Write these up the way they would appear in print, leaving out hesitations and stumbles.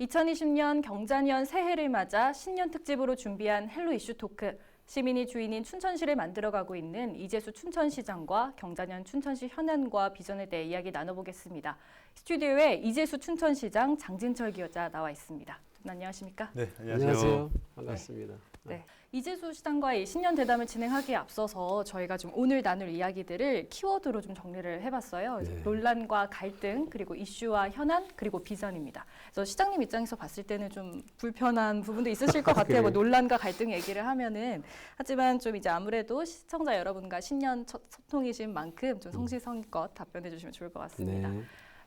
2020년 경자년 새해를 맞아 신년 특집으로 준비한 헬로 이슈 토크. 시민이 주인인 춘천시를 만들어가고 있는 이재수 춘천시장과 경자년 춘천시 현안과 비전에 대해 이야기 나눠보겠습니다. 스튜디오에 이재수 춘천시장, 장진철 기자 나와 있습니다. 안녕하십니까? 네, 안녕하세요. 반갑습니다. 네. 이재수 시장과의 신년 대담을 진행하기에 앞서서 저희가 좀 오늘 나눌 이야기들을 키워드로 좀 정리를 해봤어요. 네. 논란과 갈등, 그리고 이슈와 현안, 그리고 비전입니다. 그래서 시장님 입장에서 봤을 때는 좀 불편한 부분도 있으실 것 같아요. 뭐 논란과 갈등 얘기를 하면은. 하지만 좀 이제 아무래도 시청자 여러분과 신년 첫 소통이신 만큼 좀 성실성의껏 답변해 주시면 좋을 것 같습니다.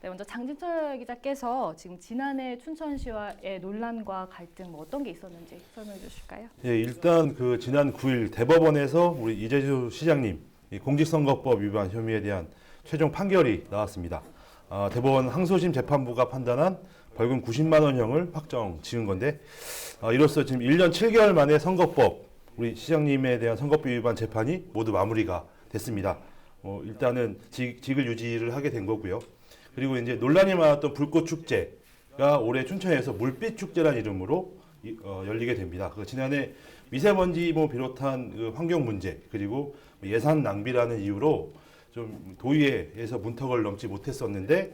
네, 먼저 장진철 기자께서 지금 지난해 춘천시와의 논란과 갈등 뭐 어떤 게 있었는지 설명해 주실까요? 예, 일단 그 지난 9일 대법원에서 우리 이재수 시장님 이 공직선거법 위반 혐의에 대한 최종 판결이 나왔습니다. 대법원 항소심 재판부가 판단한 벌금 90만 원형을 확정 지은 건데 이로써 지금 1년 7개월 만에 선거법 우리 시장님에 대한 선거법 위반 재판이 모두 마무리가 됐습니다. 일단은 직을 유지를 하게 된 거고요. 그리고 이제 논란이 많았던 불꽃 축제가 올해 춘천에서 물빛 축제라는 이름으로 열리게 됩니다. 지난해 미세먼지 비롯한 그 환경 문제 그리고 예산 낭비라는 이유로 좀 도의회에서 문턱을 넘지 못했었는데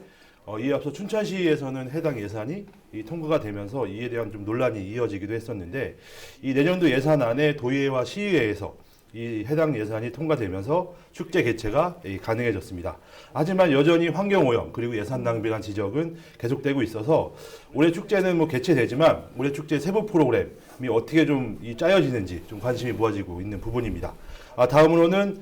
이에 앞서 춘천시에서는 해당 예산이 통과가 되면서 이에 대한 좀 논란이 이어지기도 했었는데 이 내년도 예산안에 도의회와 시의회에서 이 해당 예산이 통과되면서 축제 개최가 가능해졌습니다. 하지만 여전히 환경오염 그리고 예산 낭비란 지적은 계속되고 있어서 올해 축제는 개최되지만 올해 축제 세부 프로그램이 어떻게 좀 짜여지는지 좀 관심이 모아지고 있는 부분입니다. 다음으로는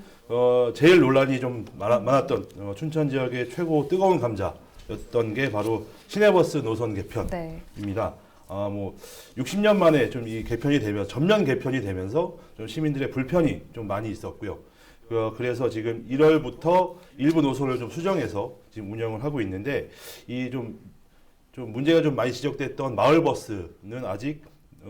제일 논란이 좀 많았던 춘천 지역의 최고 뜨거운 감자였던 게 바로 시내버스 노선 개편입니다. 60년 만에 좀 이 개편이 되면 전면 개편이 되면서 좀 시민들의 불편이 좀 많이 있었고요. 그래서 지금 1월부터 일부 노선을 좀 수정해서 지금 운영을 하고 있는데 이 좀 문제가 좀 많이 지적됐던 마을버스는 아직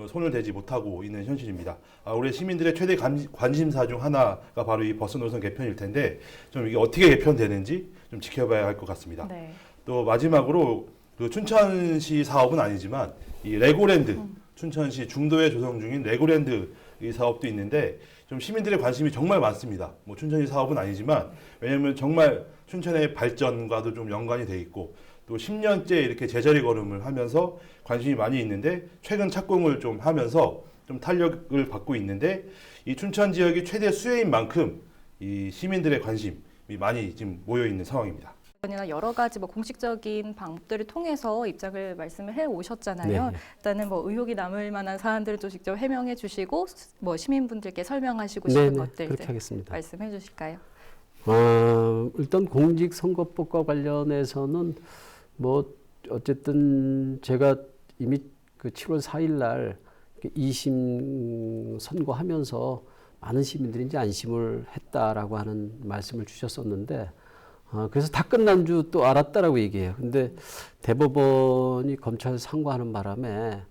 손을 대지 못하고 있는 현실입니다. 올해 시민들의 최대 관심사 중 하나가 바로 이 버스 노선 개편일 텐데 좀 이게 어떻게 개편되는지 좀 지켜봐야 할 것 같습니다. 네. 또 마지막으로 그 춘천시 사업은 아니지만 이 레고랜드 춘천시 중도에 조성 중인 레고랜드 이 사업도 있는데 좀 시민들의 관심이 정말 많습니다. 춘천시 사업은 아니지만 왜냐하면 정말 춘천의 발전과도 좀 연관이 돼 있고 또 10년째 이렇게 제자리 걸음을 하면서 관심이 많이 있는데 최근 착공을 좀 하면서 좀 탄력을 받고 있는데 이 춘천 지역이 최대 수혜인 만큼 이 시민들의 관심이 많이 지금 모여 있는 상황입니다. 이나 여러 가지 공식적인 방법들을 통해서 입장을 말씀을 해 오셨잖아요. 네. 일단은 의혹이 남을 만한 사안들을 또 직접 해명해 주시고 시민분들께 설명하시고 싶은 것들 그렇게 하겠습니다. 말씀해 주실까요? 일단 공직선거법과 관련해서는 어쨌든 제가 이미 그 7월 4일 날 2심 선고하면서 많은 시민들이 이제 안심을 했다라고 하는 말씀을 주셨었는데 그래서 다 끝난 줄 또 알았다라고 얘기해요. 근데 대법원이 검찰 상고하는 바람에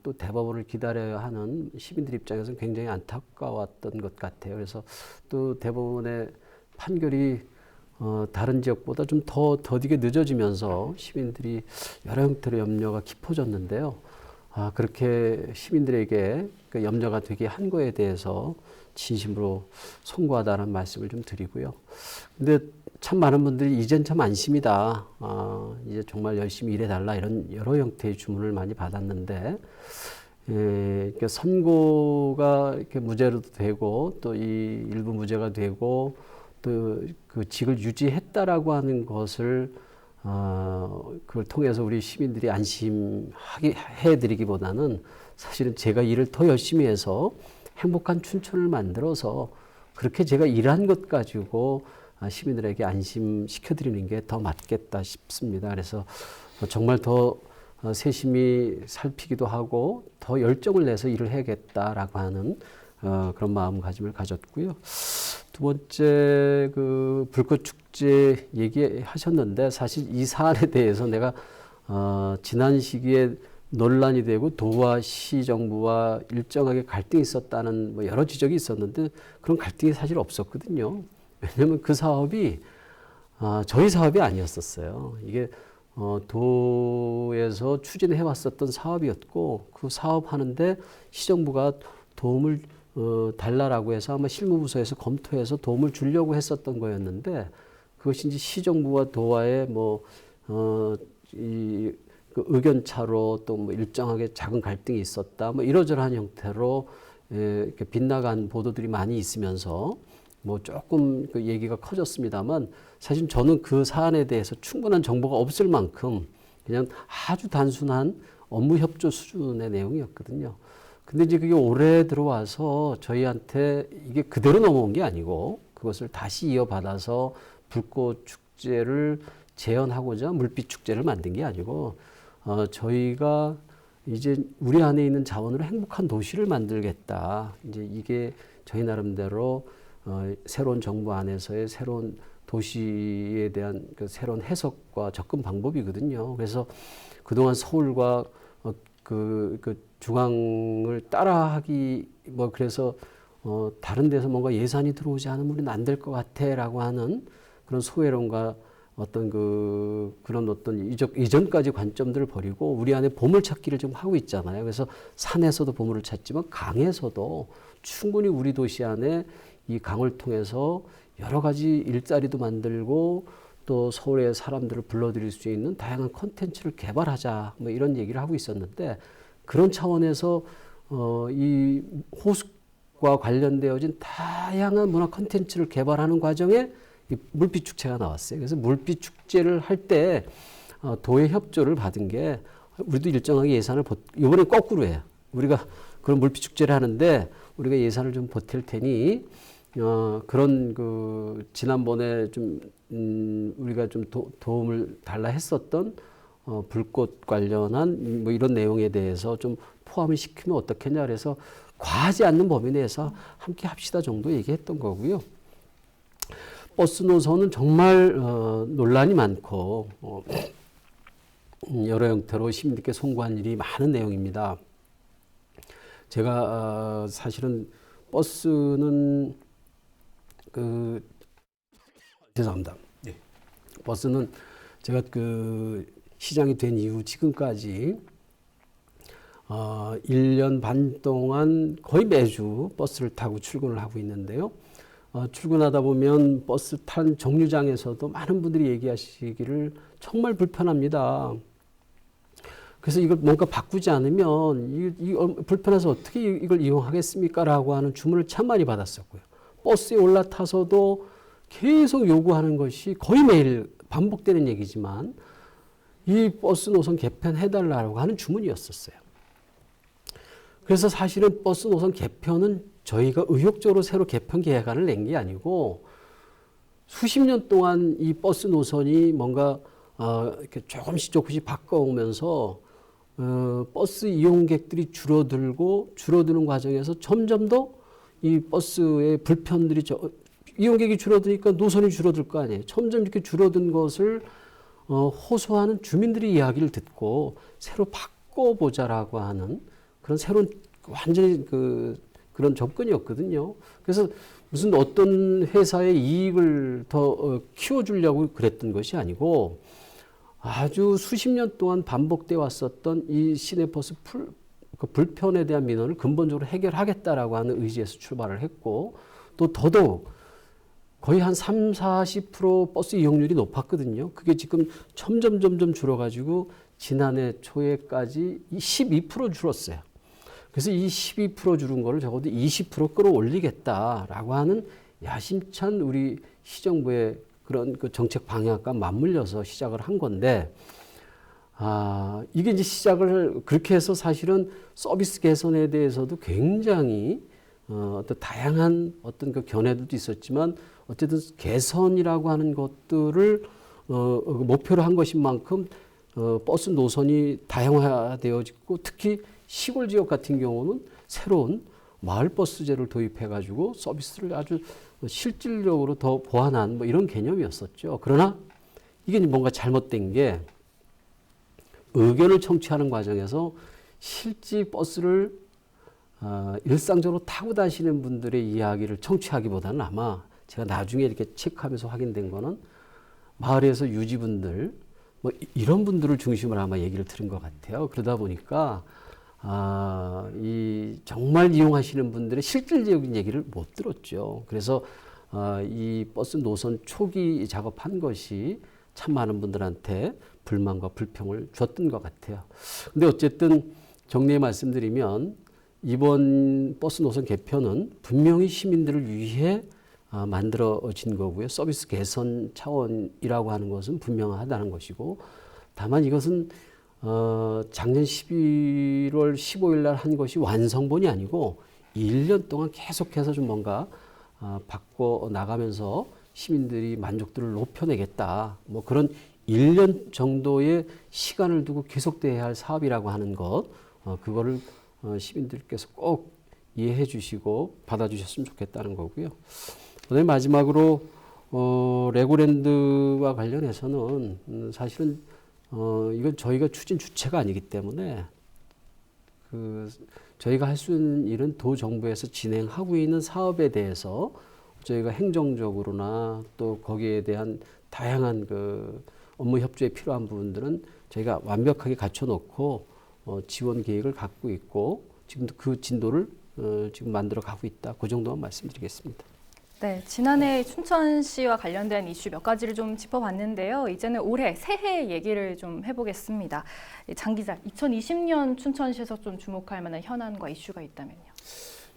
또 대법원을 기다려야 하는 시민들 입장에서는 굉장히 안타까웠던 것 같아요. 그래서 또 대법원의 판결이 다른 지역보다 좀 더디게 늦어지면서 시민들이 여러 형태로 염려가 깊어졌는데요. 그렇게 시민들에게 그 염려가 되게 한 거에 대해서 진심으로 송구하다는 말씀을 좀 드리고요. 근데 참 많은 분들이 이젠 참 안심이다. 이제 정말 열심히 일해달라 이런 여러 형태의 주문을 많이 받았는데, 그러니까 선고가 이렇게 무죄로도 되고 또 이 일부 무죄가 되고 또 그 직을 유지했다라고 하는 것을 그걸 통해서 우리 시민들이 안심하게 해드리기보다는 사실은 제가 일을 더 열심히 해서 행복한 춘천을 만들어서 그렇게 제가 일한 것 가지고 시민들에게 안심시켜드리는 게 더 맞겠다 싶습니다. 그래서 정말 더 세심히 살피기도 하고 더 열정을 내서 일을 해야겠다라고 하는 그런 마음가짐을 가졌고요. 두 번째 그 불꽃축제 얘기하셨는데 사실 이 사안에 대해서 내가 지난 시기에 논란이 되고 도와 시 정부와 일정하게 갈등이 있었다는 여러 지적이 있었는데 그런 갈등이 사실 없었거든요. 왜냐하면 그 사업이 저희 사업이 아니었었어요. 이게 도에서 추진해 왔었던 사업이었고 그 사업하는데 시정부가 도움을 달라라고 해서 아마 실무부서에서 검토해서 도움을 주려고 했었던 거였는데 그것이 이제 시정부와 도와의 그 의견 차로 또 뭐 일정하게 작은 갈등이 있었다. 뭐 이러저러한 형태로 이렇게 빗나간 보도들이 많이 있으면서 뭐 조금 그 얘기가 커졌습니다만 사실 저는 그 사안에 대해서 충분한 정보가 없을 만큼 그냥 아주 단순한 업무 협조 수준의 내용이었거든요. 근데 이제 그게 올해 들어와서 저희한테 이게 그대로 넘어온 게 아니고 그것을 다시 이어받아서 불꽃 축제를 재현하고자 물빛 축제를 만든 게 아니고 저희가 이제 우리 안에 있는 자원으로 행복한 도시를 만들겠다. 이제 이게 저희 나름대로 새로운 정부 안에서의 새로운 도시에 대한 그 새로운 해석과 접근 방법이거든요. 그래서 그동안 서울과 그 중앙을 따라하기 뭐 그래서 다른 데서 뭔가 예산이 들어오지 않으면 우리는 안 될 것 같아라고 하는 그런 소외론과 그런 어떤 이전까지 관점들을 버리고 우리 안에 보물찾기를 좀 하고 있잖아요. 그래서 산에서도 보물을 찾지만 강에서도 충분히 우리 도시 안에 이 강을 통해서 여러 가지 일자리도 만들고 또 서울의 사람들을 불러들일 수 있는 다양한 콘텐츠를 개발하자 뭐 이런 얘기를 하고 있었는데 그런 차원에서 이 호수과 관련되어진 다양한 문화 콘텐츠를 개발하는 과정에 이 물빛 축제가 나왔어요. 그래서 물빛 축제를 할 때 도의 협조를 받은 게 우리도 일정하게 예산을 이번에 거꾸로 해요. 우리가 그런 물빛 축제를 하는데 우리가 예산을 좀 보탤 테니 그런 그 지난번에 좀 우리가 좀 도움을 달라 했었던 불꽃 관련한 뭐 이런 내용에 대해서 좀 포함을 시키면 어떻겠냐 그래서 과하지 않는 범위 내에서 함께 합시다 정도 얘기했던 거고요. 버스 노선은 정말 논란이 많고 여러 형태로 시민들께 송구한 일이 많은 내용입니다. 제가 사실은 버스는 죄송합니다. 네. 버스는 제가 그 시장이 된 이후 지금까지 1년 반 동안 거의 매주 버스를 타고 출근을 하고 있는데요. 출근하다 보면 버스 탄 정류장에서도 많은 분들이 얘기하시기를 정말 불편합니다. 그래서 이걸 뭔가 바꾸지 않으면 불편해서 어떻게 이걸 이용하겠습니까? 라고 하는 주문을 참 많이 받았었고요. 버스에 올라타서도 계속 요구하는 것이 거의 매일 반복되는 얘기지만 이 버스 노선 개편해달라고 하는 주문이었었어요. 그래서 사실은 버스 노선 개편은 저희가 의욕적으로 새로 개편 계획안을 낸 게 아니고 수십 년 동안 이 버스 노선이 뭔가 이렇게 조금씩 바꿔오면서 버스 이용객들이 줄어드는 과정에서 점점 더 이 버스의 불편들이 이용객이 줄어드니까 노선이 줄어들 거 아니에요. 점점 이렇게 줄어든 것을 호소하는 주민들의 이야기를 듣고 새로 바꿔보자라고 하는 그런 새로운 완전히 그런 접근이었거든요. 그래서 무슨 어떤 회사의 이익을 더 키워주려고 그랬던 것이 아니고 아주 수십 년 동안 반복되어 왔었던 이 시내버스 불편에 대한 민원을 근본적으로 해결하겠다라고 하는 의지에서 출발을 했고 또 더더욱 거의 한 30-40% 버스 이용률이 높았거든요. 그게 지금 점점 줄어가지고 지난해 초에까지 12% 줄었어요. 그래서 이 12% 줄은 거를 적어도 20% 끌어올리겠다라고 하는 야심찬 우리 시정부의 그런 그 정책 방향과 맞물려서 시작을 한 건데, 이게 이제 시작을 그렇게 해서 사실은 서비스 개선에 대해서도 굉장히 어떤 다양한 어떤 그 견해들도 있었지만 어쨌든 개선이라고 하는 것들을 목표로 한 것인 만큼 버스 노선이 다양화되어지고 특히 시골 지역 같은 경우는 새로운 마을버스제를 도입해가지고 서비스를 아주 실질적으로 더 보완한 뭐 이런 개념이었었죠. 그러나 이게 뭔가 잘못된 게 의견을 청취하는 과정에서 실제 버스를 일상적으로 타고 다니시는 분들의 이야기를 청취하기보다는 아마 제가 나중에 이렇게 체크하면서 확인된 거는 마을에서 유지분들 뭐 이런 분들을 중심으로 아마 얘기를 들은 것 같아요. 그러다 보니까 이 정말 이용하시는 분들의 실질적인 얘기를 못 들었죠. 그래서 이 버스 노선 초기 작업한 것이 참 많은 분들한테 불만과 불평을 줬던 것 같아요. 근데 어쨌든 정리해 말씀드리면 이번 버스 노선 개편은 분명히 시민들을 위해 만들어진 거고요. 서비스 개선 차원이라고 하는 것은 분명하다는 것이고, 다만 이것은 작년 11월 15일 날 한 것이 완성본이 아니고 1년 동안 계속해서 좀 뭔가 바꿔 나가면서 시민들이 만족도를 높여내겠다. 뭐 그런 1년 정도의 시간을 두고 계속돼야 할 사업이라고 하는 것, 그거를 시민들께서 꼭 이해해 주시고 받아주셨으면 좋겠다는 거고요. 오늘 마지막으로 레고랜드와 관련해서는 사실은 이건 저희가 추진 주체가 아니기 때문에 저희가 할 수 있는 일은 도 정부에서 진행하고 있는 사업에 대해서 저희가 행정적으로나 또 거기에 대한 다양한 업무 협조에 필요한 부분들은 저희가 완벽하게 갖춰놓고 지원 계획을 갖고 있고 지금도 그 진도를 지금 만들어 가고 있다. 그 정도만 말씀드리겠습니다. 네, 지난해 춘천시와 관련된 이슈 몇 가지를 좀 짚어봤는데요. 이제는 올해 새해 얘기를 좀 해보겠습니다. 장 기자, 2020년 춘천시에서 좀 주목할 만한 현안과 이슈가 있다면요.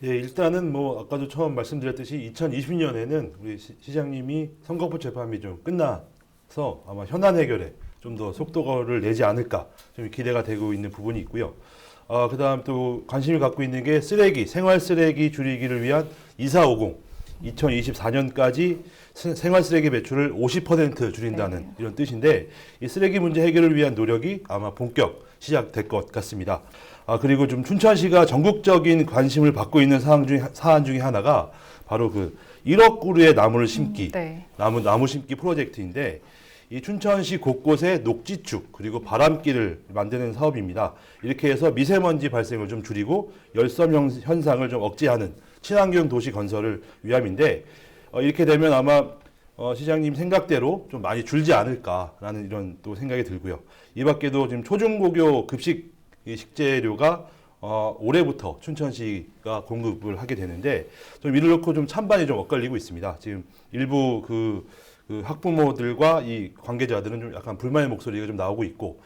예, 일단은 뭐 아까도 처음 말씀드렸듯이 2020년에는 우리 시장님이 선거법 재판이 좀 끝나서 아마 현안 해결에 좀 더 속도를 내지 않을까 좀 기대가 되고 있는 부분이 있고요. 그다음 또 관심을 갖고 있는 게 쓰레기, 생활 쓰레기 줄이기를 위한 2450. 2024년까지 생활 쓰레기 배출을 50% 줄인다는 이런 뜻인데 이 쓰레기 문제 해결을 위한 노력이 아마 본격 시작될 것 같습니다. 그리고 좀 춘천시가 전국적인 관심을 받고 있는 사안 중에 하나가 바로 1억 그루의 나무를 심기, 나무 심기 프로젝트인데 이 춘천시 곳곳에 녹지축 그리고 바람길을 만드는 사업입니다. 이렇게 해서 미세먼지 발생을 좀 줄이고 열섬 현상을 좀 억제하는 친환경 도시 건설을 위함인데 이렇게 되면 아마 시장님 생각대로 좀 많이 줄지 않을까라는 이런 또 생각이 들고요. 이 밖에도 지금 초중고교 급식 식재료가 올해부터 춘천시가 공급을 하게 되는데 좀 이를 놓고 좀 찬반이 좀 엇갈리고 있습니다. 지금 일부 그 학부모들과 이 관계자들은 좀 약간 불만의 목소리가 좀 나오고 있고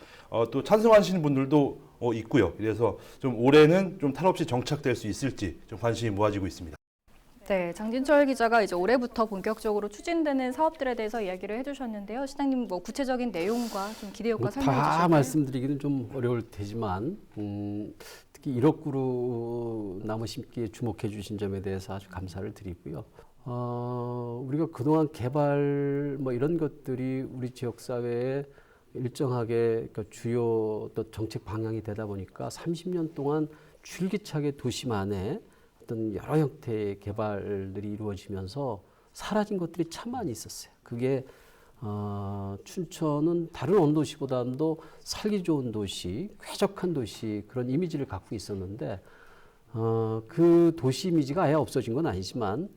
또 찬성하시는 분들도 있고요. 그래서 좀 올해는 좀 탈 없이 정착될 수 있을지 좀 관심이 모아지고 있습니다. 네, 장진철 기자가 이제 올해부터 본격적으로 추진되는 사업들에 대해서 이야기를 해주셨는데요. 시장님 뭐 구체적인 내용과 좀 기대 효과 설명해 주실까요? 다 말씀드리기는 좀 어려울 테지만 특히 1억 그루 나무 심기에 주목해 주신 점에 대해서 아주 감사를 드리고요. 우리가 그동안 개발 뭐 이런 것들이 우리 지역 사회에 일정하게 주요 또 정책 방향이 되다 보니까 30년 동안 줄기차게 도심 안에 어떤 여러 형태의 개발들이 이루어지면서 사라진 것들이 참 많이 있었어요. 그게 춘천은 다른 원도시보다도 살기 좋은 도시, 쾌적한 도시 그런 이미지를 갖고 있었는데 그 도시 이미지가 아예 없어진 건 아니지만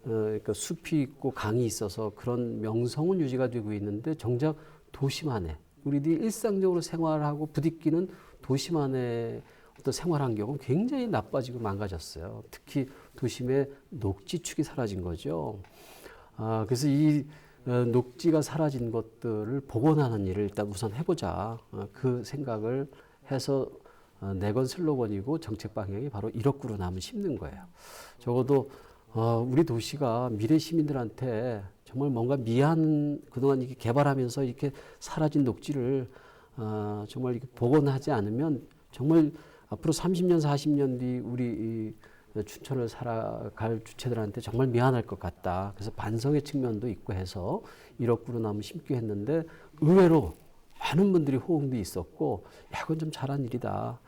그러니까 숲이 있고 강이 있어서 그런 명성은 유지가 되고 있는데 정작 도심안에 우리들이 일상적으로 생활하고 부딪히는 도심안의 어떤 생활 환경은 굉장히 나빠지고 망가졌어요. 특히 도심의 녹지축이 사라진 거죠. 그래서 이 녹지가 사라진 것들을 복원하는 일을 일단 우선 해보자. 그 생각을 해서 내건 슬로건이고 정책 방향이 바로 1억 그루 나무 심는 거예요. 적어도 우리 도시가 미래 시민들한테 정말 뭔가 그동안 이렇게 개발하면서 이렇게 사라진 녹지를 정말 이렇게 복원하지 않으면 정말 앞으로 30년, 40년 뒤 우리 춘천을 살아갈 주체들한테 정말 미안할 것 같다. 그래서 반성의 측면도 있고 해서 1억 그루 나무 심기 했는데 의외로 많은 분들이 호응도 있었고 야, 그건 좀 잘한 일이다.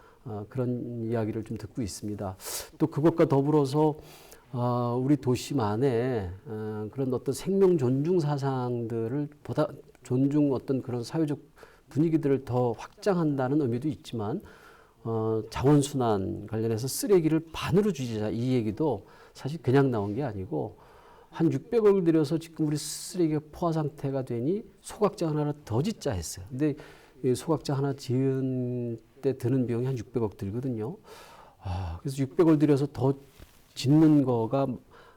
그런 이야기를 좀 듣고 있습니다. 또 그것과 더불어서 우리 도심 안에 그런 어떤 생명 존중 사상들을 보다 존중 어떤 그런 사회적 분위기들을 더 확장한다는 의미도 있지만 자원순환 관련해서 쓰레기를 반으로 줄이자 이 얘기도 사실 그냥 나온 게 아니고 한 600억을 들여서 지금 우리 쓰레기가 포화 상태가 되니 소각장 하나 더 짓자 했어요. 근데 이 소각장 하나 지은 때 드는 비용이 한 600억 들거든요. 그래서 600억을 들여서 더 짓는 거가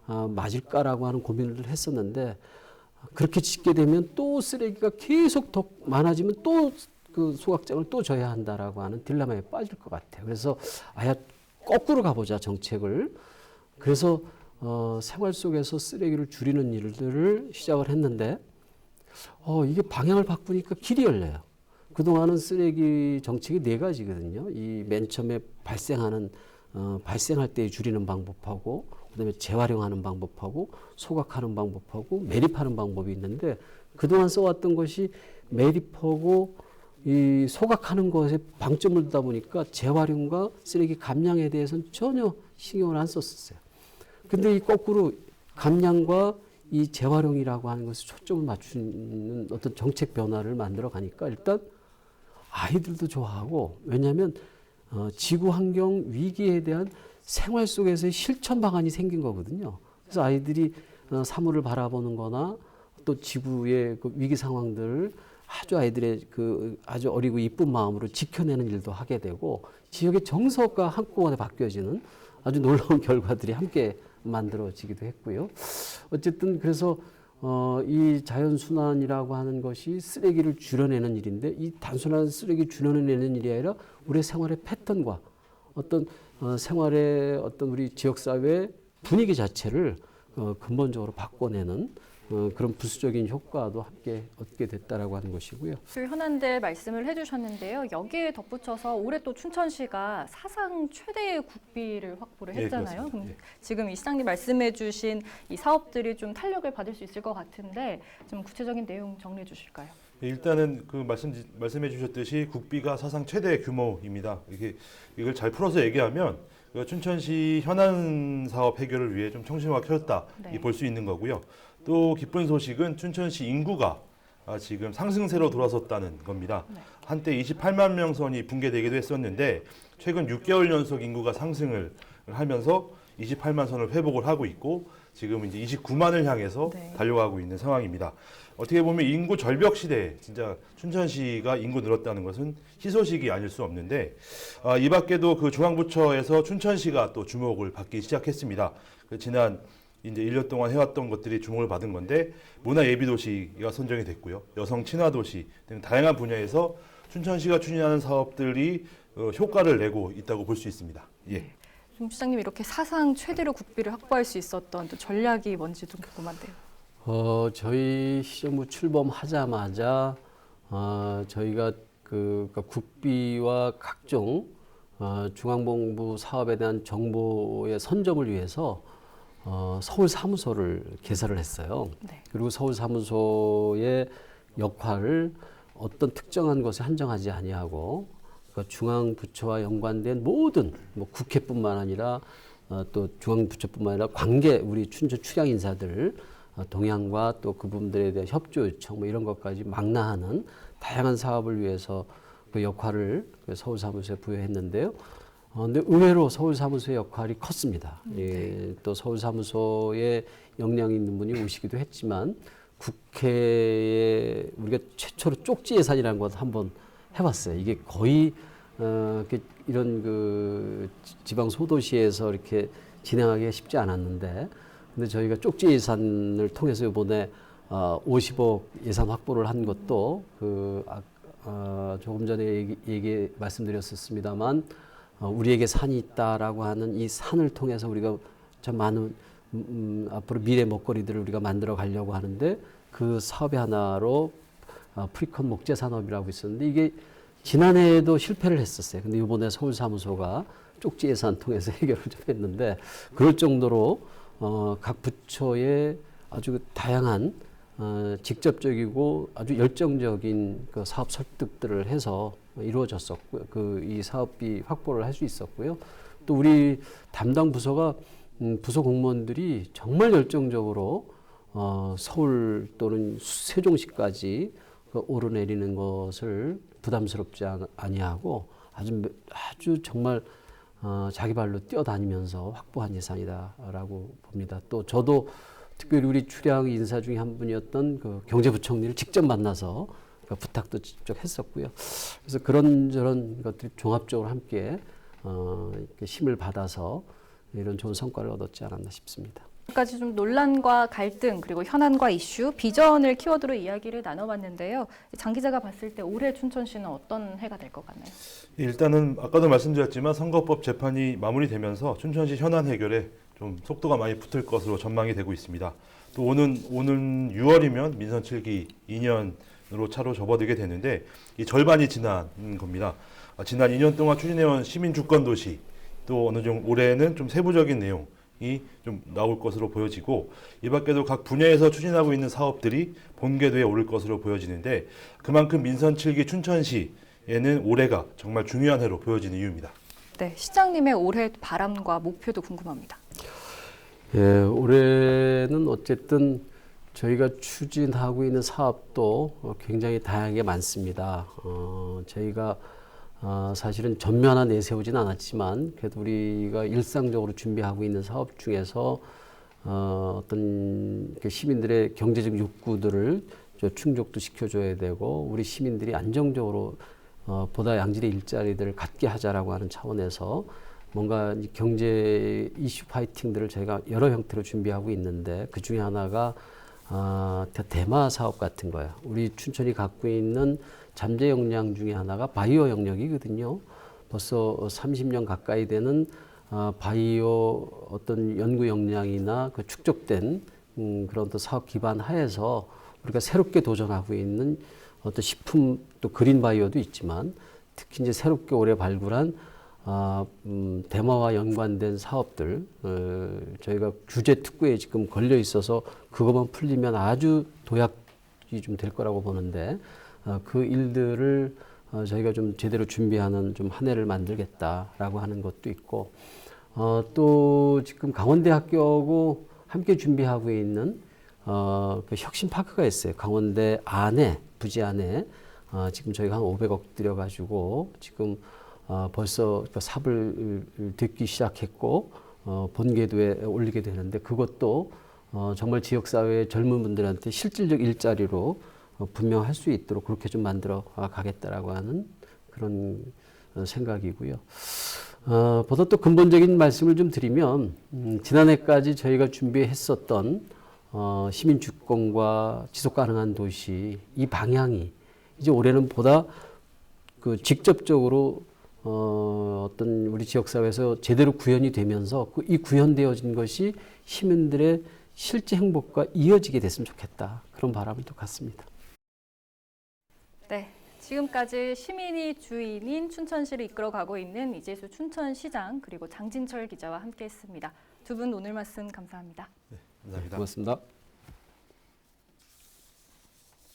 맞을까라고 하는 고민을 했었는데, 그렇게 짓게 되면 또 쓰레기가 계속 더 많아지면 또 그 소각장을 또 져야 한다라고 하는 딜레마에 빠질 것 같아요. 그래서 아예 거꾸로 가보자 정책을. 그래서 생활 속에서 쓰레기를 줄이는 일들을 시작을 했는데 이게 방향을 바꾸니까 길이 열려요. 그동안은 쓰레기 정책이 4가지거든요. 이 맨 처음에 발생할 때 줄이는 방법하고, 그다음에 재활용하는 방법하고, 소각하는 방법하고, 매립하는 방법이 있는데, 그동안 써왔던 것이 매립하고 이 소각하는 것에 방점을 두다 보니까 재활용과 쓰레기 감량에 대해서는 전혀 신경을 안 썼었어요. 근데 이 거꾸로 감량과 이 재활용이라고 하는 것에 초점을 맞추는 어떤 정책 변화를 만들어 가니까 일단 아이들도 좋아하고, 왜냐하면 지구 환경 위기에 대한 생활 속에서의 실천 방안이 생긴 거거든요. 그래서 아이들이 사물을 바라보는 거나 또 지구의 그 위기 상황들을 아이들의 그 아주 어리고 이쁜 마음으로 지켜내는 일도 하게 되고, 지역의 정서가 한꺼번에 바뀌어지는 아주 놀라운 결과들이 함께 만들어지기도 했고요. 어쨌든 그래서 이 자연순환이라고 하는 것이 쓰레기를 줄여내는 일인데, 이 단순한 쓰레기 줄여내는 일이 아니라 우리의 생활의 패턴과 어떤 생활의 어떤 우리 지역사회의 분위기 자체를 근본적으로 바꿔내는 그런 부수적인 효과도 함께 얻게 됐다라고 하는 것이고요. 그 현안들 말씀을 해주셨는데요. 여기에 덧붙여서 올해 또 춘천시가 사상 최대의 국비를 확보를 했잖아요. 그럼 지금 이 시장님 말씀해주신 이 사업들이 좀 탄력을 받을 수 있을 것 같은데, 좀 구체적인 내용 정리해 주실까요? 일단은 그 말씀해 주셨듯이 국비가 사상 최대 규모입니다. 이걸 잘 풀어서 얘기하면 춘천시 현안 사업 해결을 위해 좀 청심화가 켜졌다 볼 수 있는 거고요. 또 기쁜 소식은 춘천시 인구가 지금 상승세로 돌아섰다는 겁니다. 한때 28만 명 선이 붕괴되기도 했었는데, 최근 6개월 연속 인구가 상승을 하면서 28만 선을 회복을 하고 있고, 지금 이제 29만을 향해서 달려가고 있는 상황입니다. 어떻게 보면 인구 절벽 시대에 진짜 춘천시가 인구 늘었다는 것은 희소식이 아닐 수 없는데, 이 밖에도 그 중앙부처에서 춘천시가 또 주목을 받기 시작했습니다. 지난 이제 1년 동안 해왔던 것들이 주목을 받은 건데, 문화예비도시가 선정이 됐고요. 여성 친화도시 등 다양한 분야에서 춘천시가 추진하는 사업들이 효과를 내고 있다고 볼 수 있습니다. 예. 좀 시장님, 이렇게 사상 최대로 국비를 확보할 수 있었던 또 전략이 뭔지 좀 궁금한데요. 저희 시정부 출범하자마자 저희가 그러니까 국비와 각종 중앙본부 사업에 대한 정보의 선점을 위해서 서울 사무소를 개설을 했어요. 그리고 서울 사무소의 역할을 어떤 특정한 것에 한정하지 아니하고, 그러니까 중앙 부처와 연관된 모든 국회뿐만 아니라 또 중앙 부처뿐만 아니라 관계 우리 춘천 출향 인사들 동향과 또 그분들에 대한 협조 요청 이런 것까지 망라하는 다양한 사업을 위해서 그 역할을 서울 사무소에 부여했는데요. 근데 의외로 서울 사무소의 역할이 컸습니다. 예, 또 서울 사무소에 역량이 있는 분이 오시기도 했지만, 국회에 우리가 최초로 쪽지 예산이라는 것 한번 해봤어요. 이게 거의 이런 그 지방 소도시에서 이렇게 진행하기가 쉽지 않았는데, 근데 저희가 쪽지 예산을 통해서 이번에 50억 예산 확보를 한 것도 조금 전에 말씀드렸었습니다만, 우리에게 산이 있다라고 하는 이 산을 통해서 우리가 참 많은 앞으로 미래 먹거리들을 우리가 만들어 가려고 하는데, 그 사업의 하나로 프리콘 목재 산업이라고 있었는데, 이게 지난해에도 실패를 했었어요. 근데 이번에 서울 사무소가 쪽지 예산 통해서 해결을 좀 했는데, 그럴 정도로 각 부처의 아주 다양한 직접적이고 아주 열정적인 그 사업 설득들을 해서 이루어졌었고요. 이 사업비 확보를 할 수 있었고요. 또 우리 담당 부서가 부서 공무원들이 정말 열정적으로 서울 또는 세종시까지 오르내리는 것을 부담스럽지 아니하고 아주 정말 자기 발로 뛰어다니면서 확보한 예산이다라고 봅니다. 또 저도 특별히 우리 출향 인사 중에 한 분이었던 그 경제부총리를 직접 만나서 그 부탁도 직접 했었고요. 그래서 그런저런 것들이 종합적으로 함께 이렇게 힘을 받아서 이런 좋은 성과를 얻었지 않았나 싶습니다. 지금까지 좀 논란과 갈등 그리고 현안과 이슈, 비전을 키워드로 이야기를 나눠봤는데요. 장 기자가 봤을 때 올해 춘천시는 어떤 해가 될 것 같나요? 일단은 아까도 말씀드렸지만 선거법 재판이 마무리되면서 춘천시 현안 해결에 좀 속도가 많이 붙을 것으로 전망이 되고 있습니다. 또 오는 6월이면 민선 7기 2년으로 차로 접어들게 되는데 이 절반이 지난 겁니다. 지난 2년 동안 추진해온 시민 주권 도시 또 어느 정도 올해는 좀 세부적인 내용이 좀 나올 것으로 보여지고 이 밖에도 각 분야에서 추진하고 있는 사업들이 본궤도에 오를 것으로 보여지는데 그만큼 민선 7기 춘천시에는 올해가 정말 중요한 해로 보여지는 이유입니다. 네, 시장님의 올해 바람과 목표도 궁금합니다. 예, 올해는 어쨌든 저희가 추진하고 있는 사업도 굉장히 다양하게 많습니다. 저희가 사실은 전면화 내세우진 않았지만 그래도 우리가 일상적으로 준비하고 있는 사업 중에서 어떤 시민들의 경제적 욕구들을 충족도 시켜줘야 되고 우리 시민들이 안정적으로 보다 양질의 일자리들을 갖게 하자라고 하는 차원에서 뭔가 경제 이슈 파이팅들을 저희가 여러 형태로 준비하고 있는데 그 중에 하나가 대마 사업 같은 거예요. 우리 춘천이 갖고 있는 잠재 역량 중에 하나가 바이오 영역이거든요. 벌써 30년 가까이 되는 바이오 어떤 연구 역량이나 그 축적된 그런 또 사업 기반 하에서 우리가 새롭게 도전하고 있는 어떤 식품 또 그린 바이오도 있지만 특히 이제 새롭게 올해 발굴한 대마와 연관된 사업들 저희가 규제 특구에 지금 걸려 있어서 그것만 풀리면 아주 도약이 좀 될 거라고 보는데 그 일들을 저희가 좀 제대로 준비하는 좀 한 해를 만들겠다라고 하는 것도 있고 또 지금 강원대학교하고 함께 준비하고 있는 그 혁신파크가 있어요. 강원대 안에 부지 안에 지금 저희가 한 500억 들여가지고 지금 벌써 삽을 듣기 시작했고 본궤도에 올리게 되는데 그것도 정말 지역사회의 젊은 분들한테 실질적 일자리로 분명할 수 있도록 그렇게 좀 만들어 가겠다라고 하는 그런 생각이고요. 보다 또 근본적인 말씀을 좀 드리면 지난해까지 저희가 준비했었던 시민 주권과 지속 가능한 도시 이 방향이 이제 올해는 보다 그 직접적으로 어떤 우리 지역사회에서 제대로 구현이 되면서 이 구현되어진 것이 시민들의 실제 행복과 이어지게 됐으면 좋겠다. 그런 바람을 또 갖습니다. 네, 지금까지 시민이 주인인 춘천시를 이끌어가고 있는 이재수 춘천시장 그리고 장진철 기자와 함께했습니다. 두 분 오늘 말씀 감사합니다. 감사합니다. 고맙습니다.